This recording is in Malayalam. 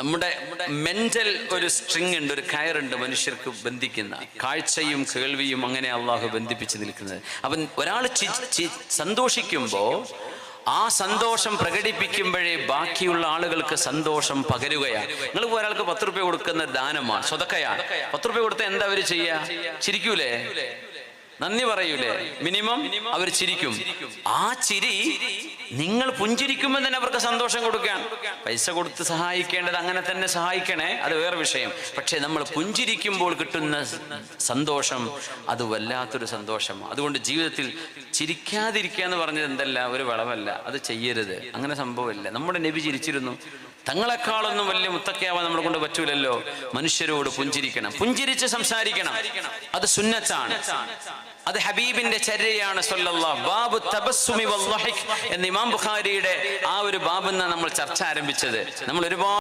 നമ്മുടെ മെന്റൽ ഒരു സ്ട്രിങ് ഉണ്ട്, ഒരു കയറുണ്ട് മനുഷ്യർക്ക് ബന്ധിക്കുന്ന, കാഴ്ചയും കേൾവിയും അങ്ങനെ അള്ളാഹു ബന്ധിപ്പിച്ച് നിൽക്കുന്നത്. അവൻ ഒരാൾ സന്തോഷിക്കുമ്പോൾ ആ സന്തോഷം പ്രകടിപ്പിക്കുമ്പോഴേ ബാക്കിയുള്ള ആളുകൾക്ക് സന്തോഷം പകരുകയാണ്. നിങ്ങൾ ഒരാൾക്ക് 10 രൂപ കൊടുക്കുന്ന ദാനമാണ്, സ്വതക്കയാണ്. 10 രൂപ കൊടുത്താൽ എന്താ അവർ ചെയ്യുക? ചിരിക്കൂലേ? നന്ദി പറയൂലേ? മിനിമം അവർ ചിരിക്കും. ആ ചിരി നിങ്ങൾ പുഞ്ചിരിക്കുമ്പോൾ തന്നെ അവർക്ക് സന്തോഷം കൊടുക്കാൻ. പൈസ കൊടുത്ത് സഹായിക്കേണ്ടത് അങ്ങനെ തന്നെ സഹായിക്കണേ, അത് വേറെ വിഷയം. പക്ഷെ നമ്മൾ പുഞ്ചിരിക്കുമ്പോൾ കിട്ടുന്ന സന്തോഷം അത് വല്ലാത്തൊരു സന്തോഷമാണ്. അതുകൊണ്ട് ജീവിതത്തിൽ ചിരിക്കാതിരിക്കുക എന്ന് പറഞ്ഞത് എന്തല്ല, ഒരു വളവല്ല, അത് ചെയ്യരുത്. അങ്ങനെ സംഭവമില്ല. നമ്മുടെ നബി ചിരിച്ചിരുന്നു. തങ്ങളെക്കാളൊന്നും വലിയ മുത്തക്കയാവാൻ നമ്മളെ കൊണ്ട് പറ്റൂലല്ലോ. മനുഷ്യരോട് പുഞ്ചിരിക്കണം, പുഞ്ചിരിച്ച് സംസാരിക്കണം. അത് സുന്നത്താണ്, അത് ഹബീബിന്റെ ചര്യയാണ് സല്ലല്ലാഹു. ബാബു തബസ്സുമി വൽ ളഹിക് എന്ന ഇമാം ബുഖാരിയുടെ ആ ഒരു ബാബിൽ നിന്നാണ് നമ്മൾ ചർച്ച ആരംഭിച്ചത്. നമ്മൾ ഒരുപാട്